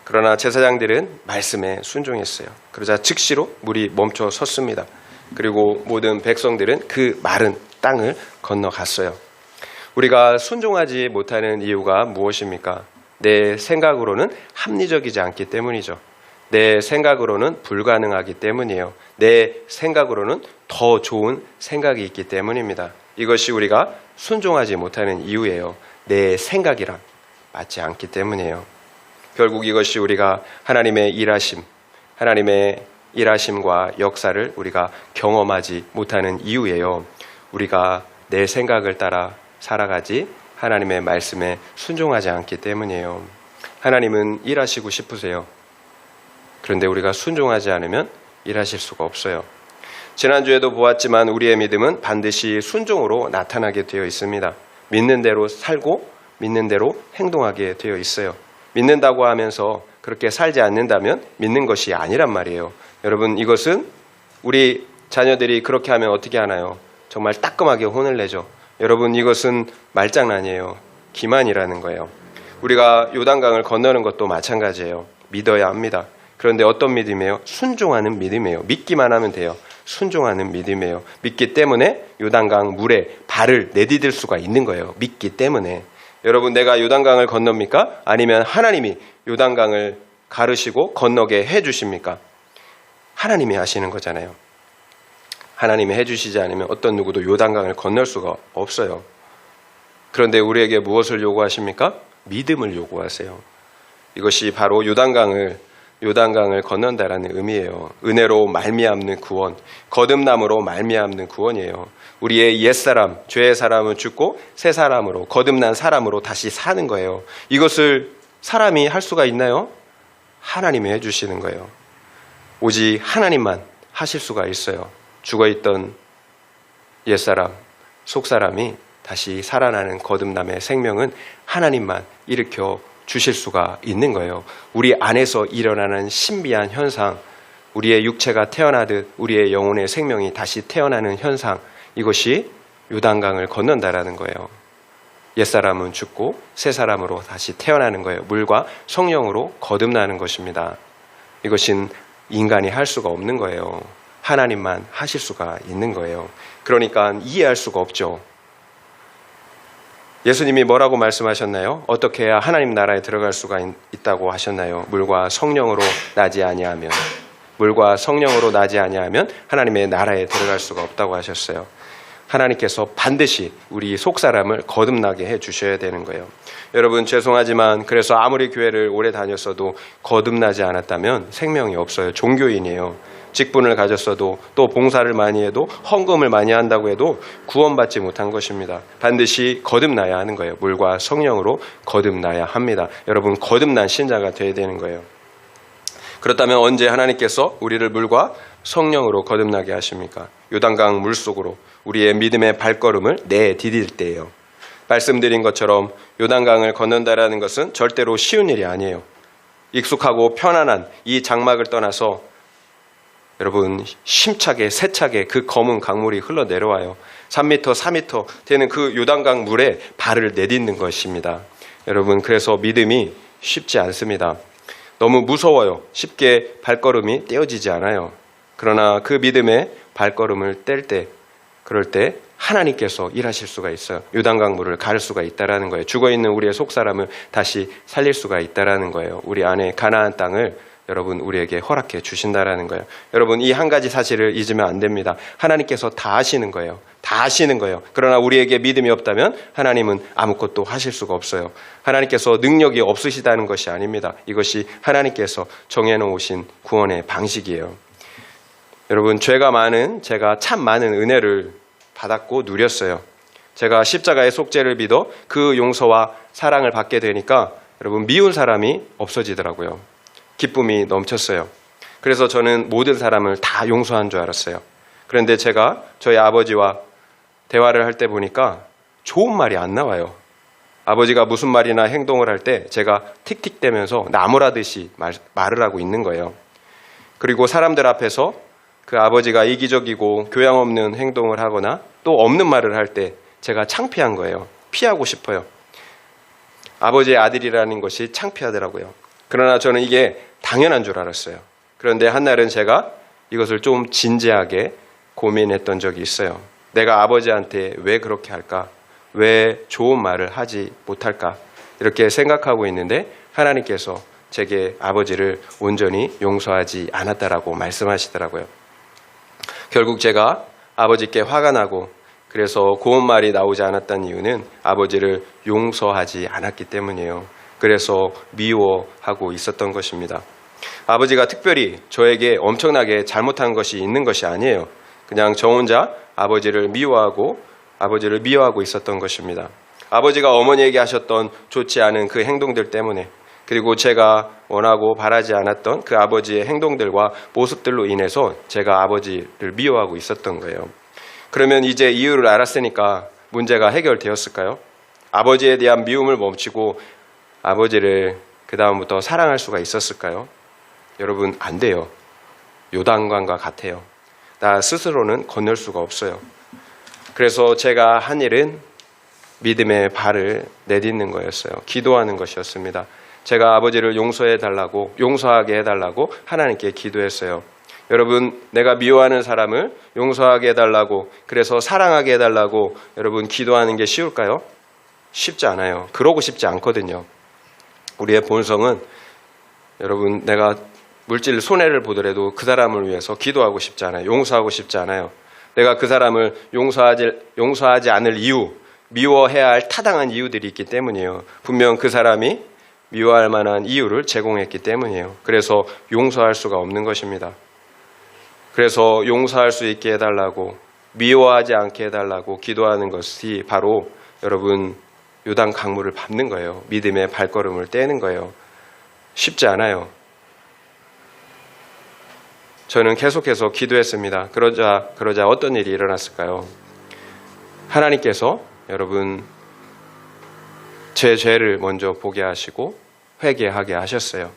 그러나 제사장들은 말씀에 순종했어요. 그러자 즉시로 물이 멈춰 섰습니다. 그리고 모든 백성들은 그 마른 땅을 건너갔어요. 우리가 순종하지 못하는 이유가 무엇입니까? 내 생각으로는 합리적이지 않기 때문이죠. 내 생각으로는 불가능하기 때문이에요. 내 생각으로는 더 좋은 생각이 있기 때문입니다. 이것이 우리가 순종하지 못하는 이유예요. 내 생각이랑 맞지 않기 때문이에요. 결국 이것이 우리가 하나님의 일하심과 역사를 우리가 경험하지 못하는 이유예요. 우리가 내 생각을 따라 살아가지 하나님의 말씀에 순종하지 않기 때문이에요. 하나님은 일하시고 싶으세요. 그런데 우리가 순종하지 않으면 일하실 수가 없어요. 지난주에도 보았지만 우리의 믿음은 반드시 순종으로 나타나게 되어 있습니다. 믿는 대로 살고 믿는 대로 행동하게 되어 있어요. 믿는다고 하면서 그렇게 살지 않는다면 믿는 것이 아니란 말이에요. 여러분 이것은 우리 자녀들이 그렇게 하면 어떻게 하나요? 정말 따끔하게 혼을 내죠. 여러분 이것은 말장난이에요. 기만이라는 거예요. 우리가 요단강을 건너는 것도 마찬가지예요. 믿어야 합니다. 그런데 어떤 믿음이에요? 순종하는 믿음이에요. 믿기만 하면 돼요. 순종하는 믿음이에요. 믿기 때문에 요단강 물에 발을 내디딜 수가 있는 거예요. 믿기 때문에. 여러분 내가 요단강을 건넙니까? 아니면 하나님이 요단강을 가르시고 건너게 해주십니까? 하나님이 하시는 거잖아요. 하나님이 해주시지 않으면 어떤 누구도 요단강을 건널 수가 없어요. 그런데 우리에게 무엇을 요구하십니까? 믿음을 요구하세요. 이것이 바로 요단강을 건넌다라는 의미예요. 은혜로 말미암는 구원, 거듭남으로 말미암는 구원이에요. 우리의 옛사람, 죄의 사람은 죽고 새 사람으로, 거듭난 사람으로 다시 사는 거예요. 이것을 사람이 할 수가 있나요? 하나님이 해주시는 거예요. 오직 하나님만 하실 수가 있어요. 죽어있던 옛사람, 속사람이 다시 살아나는 거듭남의 생명은 하나님만 일으켜 주실 수가 있는 거예요. 우리 안에서 일어나는 신비한 현상, 우리의 육체가 태어나듯 우리의 영혼의 생명이 다시 태어나는 현상, 이것이 요단강을 건넌다라는 거예요. 옛사람은 죽고 새 사람으로 다시 태어나는 거예요. 물과 성령으로 거듭나는 것입니다. 이것은 인간이 할 수가 없는 거예요. 하나님만 하실 수가 있는 거예요. 그러니까 이해할 수가 없죠. 예수님이 뭐라고 말씀하셨나요? 어떻게 해야 하나님 나라에 들어갈 수가 있다고 하셨나요? 물과 성령으로 나지 아니하면, 물과 성령으로 나지 아니하면 하나님의 나라에 들어갈 수가 없다고 하셨어요. 하나님께서 반드시 우리 속사람을 거듭나게 해주셔야 되는 거예요. 여러분 죄송하지만 그래서 아무리 교회를 오래 다녔어도 거듭나지 않았다면 생명이 없어요. 종교인이에요. 직분을 가졌어도 또 봉사를 많이 해도 헌금을 많이 한다고 해도 구원받지 못한 것입니다. 반드시 거듭나야 하는 거예요. 물과 성령으로 거듭나야 합니다. 여러분, 거듭난 신자가 되어야 되는 거예요. 그렇다면 언제 하나님께서 우리를 물과 성령으로 거듭나게 하십니까? 요단강 물속으로 우리의 믿음의 발걸음을 내디딜 때예요. 말씀드린 것처럼 요단강을 건넌다라는 것은 절대로 쉬운 일이 아니에요. 익숙하고 편안한 이 장막을 떠나서 여러분, 힘차게 세차게 그 검은 강물이 흘러내려와요. 3m, 4m 되는 그 요단강 물에 발을 내딛는 것입니다. 여러분, 그래서 믿음이 쉽지 않습니다. 너무 무서워요. 쉽게 발걸음이 떼어지지 않아요. 그러나 그 믿음의 발걸음을 그럴 때 하나님께서 일하실 수가 있어요. 요단강 물을 가를 수가 있다라는 거예요. 죽어있는 우리의 속사람을 다시 살릴 수가 있다라는 거예요. 우리 안에 가나안 땅을 여러분 우리에게 허락해 주신다라는 거예요. 여러분, 이 한 가지 사실을 잊으면 안 됩니다. 하나님께서 다 하시는 거예요. 다 하시는 거예요. 그러나 우리에게 믿음이 없다면 하나님은 아무것도 하실 수가 없어요. 하나님께서 능력이 없으시다는 것이 아닙니다. 이것이 하나님께서 정해놓으신 구원의 방식이에요. 여러분, 제가 참 많은 은혜를 받았고 누렸어요. 제가 십자가의 속죄를 믿어 그 용서와 사랑을 받게 되니까 여러분, 미운 사람이 없어지더라고요. 기쁨이 넘쳤어요. 그래서 저는 모든 사람을 다 용서한 줄 알았어요. 그런데 제가 저희 아버지와 대화를 할 때 보니까 좋은 말이 안 나와요. 아버지가 무슨 말이나 행동을 할 때 제가 틱틱대면서 나무라듯이 말을 하고 있는 거예요. 그리고 사람들 앞에서 그 아버지가 이기적이고 교양 없는 행동을 하거나 또 없는 말을 할 때 제가 창피한 거예요. 피하고 싶어요. 아버지의 아들이라는 것이 창피하더라고요. 그러나 저는 이게 당연한 줄 알았어요. 그런데 한날은 제가 이것을 좀 진지하게 고민했던 적이 있어요. 내가 아버지한테 왜 그렇게 할까? 왜 좋은 말을 하지 못할까? 이렇게 생각하고 있는데 하나님께서 제게 아버지를 온전히 용서하지 않았다라고 말씀하시더라고요. 결국 제가 아버지께 화가 나고 그래서 고운 말이 나오지 않았던 이유는 아버지를 용서하지 않았기 때문이에요. 그래서 미워하고 있었던 것입니다. 아버지가 특별히 저에게 엄청나게 잘못한 것이 있는 것이 아니에요. 그냥 저 혼자 아버지를 미워하고 있었던 것입니다. 아버지가 어머니에게 하셨던 좋지 않은 그 행동들 때문에, 그리고 제가 원하고 바라지 않았던 그 아버지의 행동들과 모습들로 인해서 제가 아버지를 미워하고 있었던 거예요. 그러면 이제 이유를 알았으니까 문제가 해결되었을까요? 아버지에 대한 미움을 멈추고 아버지를 그 다음부터 사랑할 수가 있었을까요? 여러분, 안 돼요. 요단강과 같아요. 나 스스로는 건널 수가 없어요. 그래서 제가 한 일은 믿음의 발을 내딛는 거였어요. 기도하는 것이었습니다. 제가 아버지를 용서하게 해달라고 하나님께 기도했어요. 여러분, 내가 미워하는 사람을 용서하게 해달라고, 그래서 사랑하게 해달라고 여러분 기도하는 게 쉬울까요? 쉽지 않아요. 그러고 싶지 않거든요. 우리의 본성은 여러분, 내가 물질 손해를 보더라도 그 사람을 위해서 기도하고 싶지 않아요. 용서하고 싶지 않아요. 내가 그 사람을 용서하지 않을 이유, 미워해야 할 타당한 이유들이 있기 때문이에요. 분명 그 사람이 미워할 만한 이유를 제공했기 때문이에요. 그래서 용서할 수가 없는 것입니다. 그래서 용서할 수 있게 해달라고, 미워하지 않게 해달라고 기도하는 것이 바로 여러분 요단 강물을 밟는 거예요. 믿음의 발걸음을 떼는 거예요. 쉽지 않아요. 저는 계속해서 기도했습니다. 그러자 어떤 일이 일어났을까요? 하나님께서 여러분 제 죄를 먼저 보게 하시고 회개하게 하셨어요.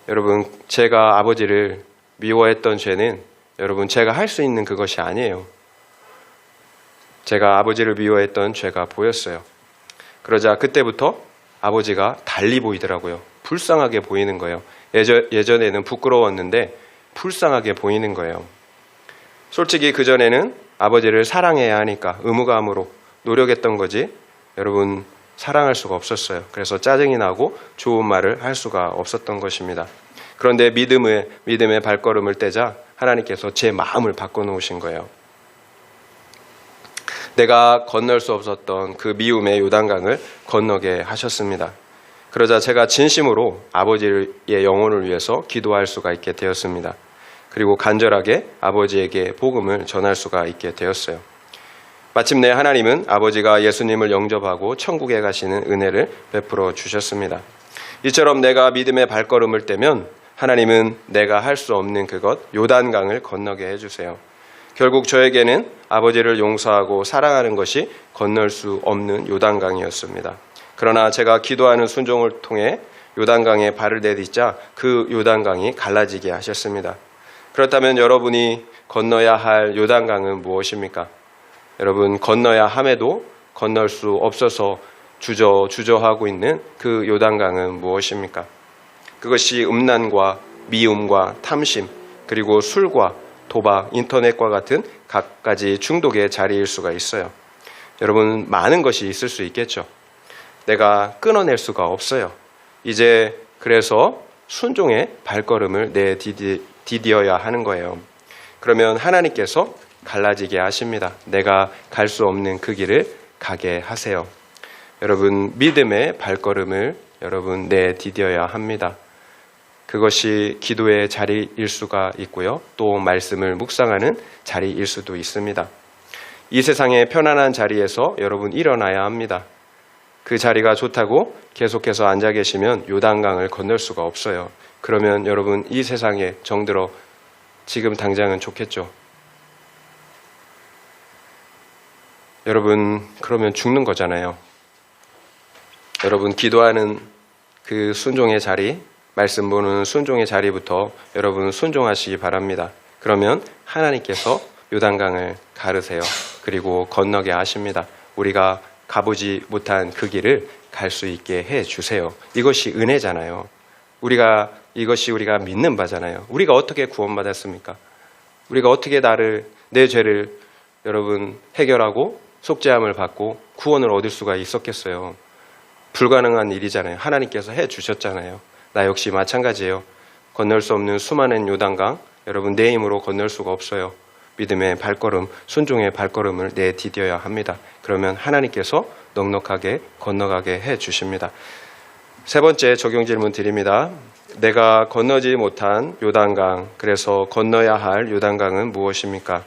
여러분, 제가 아버지를 미워했던 죄는 여러분 제가 할 수 있는 그것이 아니에요. 제가 아버지를 미워했던 죄가 보였어요. 그러자 그때부터 아버지가 달리 보이더라고요. 불쌍하게 보이는 거예요. 예전에는 부끄러웠는데 불쌍하게 보이는 거예요. 솔직히 그전에는 아버지를 사랑해야 하니까 의무감으로 노력했던 거지 여러분 사랑할 수가 없었어요. 그래서 짜증이 나고 좋은 말을 할 수가 없었던 것입니다. 그런데 믿음의 발걸음을 떼자 하나님께서 제 마음을 바꿔놓으신 거예요. 내가 건널 수 없었던 그 미움의 요단강을 건너게 하셨습니다. 그러자 제가 진심으로 아버지의 영혼을 위해서 기도할 수가 있게 되었습니다. 그리고 간절하게 아버지에게 복음을 전할 수가 있게 되었어요. 마침내 하나님은 아버지가 예수님을 영접하고 천국에 가시는 은혜를 베풀어 주셨습니다. 이처럼 내가 믿음의 발걸음을 떼면 하나님은 내가 할 수 없는 그것 요단강을 건너게 해주세요. 결국 저에게는 아버지를 용서하고 사랑하는 것이 건널 수 없는 요단강이었습니다. 그러나 제가 기도하는 순종을 통해 요단강에 발을 내딛자 그 요단강이 갈라지게 하셨습니다. 그렇다면 여러분이 건너야 할 요단강은 무엇입니까? 여러분, 건너야 함에도 건널 수 없어서 주저하고 있는 그 요단강은 무엇입니까? 그것이 음란과 미움과 탐심, 그리고 술과 도박, 인터넷과 같은 갖가지 중독의 자리일 수가 있어요. 여러분, 많은 것이 있을 수 있겠죠. 내가 끊어낼 수가 없어요. 이제 그래서 순종의 발걸음을 내디뎌야 하는 거예요. 그러면 하나님께서 갈라지게 하십니다. 내가 갈 수 없는 그 길을 가게 하세요. 여러분, 믿음의 발걸음을 여러분 내디뎌야 합니다. 그것이 기도의 자리일 수가 있고요. 또 말씀을 묵상하는 자리일 수도 있습니다. 이 세상의 편안한 자리에서 여러분 일어나야 합니다. 그 자리가 좋다고 계속해서 앉아 계시면 요단강을 건널 수가 없어요. 그러면 여러분 이 세상에 정들어 지금 당장은 좋겠죠. 여러분 그러면 죽는 거잖아요. 여러분 기도하는 그 순종의 자리, 말씀 보는 순종의 자리부터 여러분 순종하시기 바랍니다. 그러면 하나님께서 요단강을 가르세요. 그리고 건너게 하십니다. 우리가 가보지 못한 그 길을 갈 수 있게 해주세요. 이것이 은혜잖아요. 이것이 우리가 믿는 바잖아요. 우리가 어떻게 구원받았습니까? 우리가 어떻게 내 죄를 여러분 해결하고 속죄함을 받고 구원을 얻을 수가 있었겠어요? 불가능한 일이잖아요. 하나님께서 해주셨잖아요. 나 역시 마찬가지예요. 건널 수 없는 수많은 요단강, 여러분 내 힘으로 건널 수가 없어요. 믿음의 발걸음, 순종의 발걸음을 내디뎌야 합니다. 그러면 하나님께서 넉넉하게 건너가게 해주십니다. 세 번째 적용 질문 드립니다. 내가 건너지 못한 요단강, 그래서 건너야 할 요단강은 무엇입니까?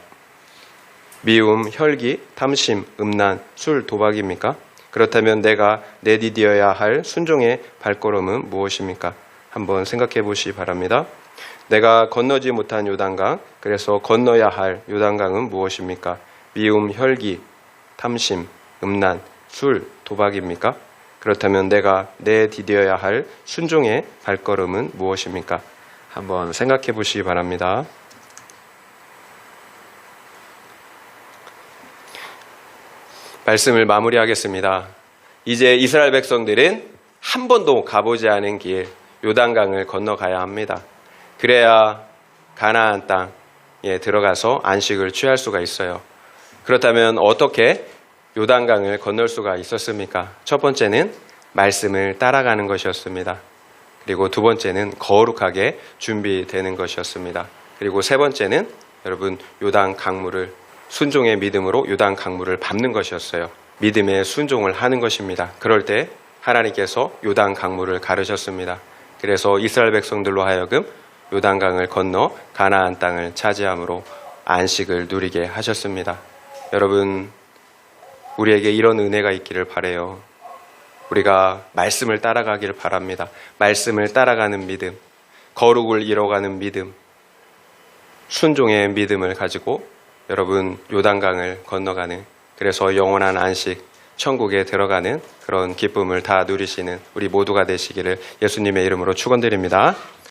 미움, 혈기, 탐심, 음란, 술, 도박입니까? 그렇다면 내가 내디뎌야 할 순종의 발걸음은 무엇입니까? 한번 생각해 보시기 바랍니다. 내가 건너지 못한 요단강, 그래서 건너야 할 요단강은 무엇입니까? 미움, 혈기, 탐심, 음란, 술, 도박입니까? 그렇다면 내가 내디뎌야 할 순종의 발걸음은 무엇입니까? 한번 생각해 보시기 바랍니다. 말씀을 마무리하겠습니다. 이제 이스라엘 백성들은 한 번도 가보지 않은 길, 요단강을 건너가야 합니다. 그래야 가나안 땅에 들어가서 안식을 취할 수가 있어요. 그렇다면 어떻게 요단강을 건널 수가 있었습니까? 첫 번째는 말씀을 따라가는 것이었습니다. 그리고 두 번째는 거룩하게 준비되는 것이었습니다. 그리고 세 번째는 여러분 요단 강물을 순종의 믿음으로 요단 강물을 밟는 것이었어요. 믿음의 순종을 하는 것입니다. 그럴 때 하나님께서 요단 강물을 가르셨습니다. 그래서 이스라엘 백성들로 하여금 요단강을 건너 가나안 땅을 차지함으로 안식을 누리게 하셨습니다. 여러분, 우리에게 이런 은혜가 있기를 바라요. 우리가 말씀을 따라가기를 바랍니다. 말씀을 따라가는 믿음, 거룩을 이뤄가는 믿음, 순종의 믿음을 가지고 여러분 요단강을 건너가는, 그래서 영원한 안식, 천국에 들어가는 그런 기쁨을 다 누리시는 우리 모두가 되시기를 예수님의 이름으로 축원드립니다.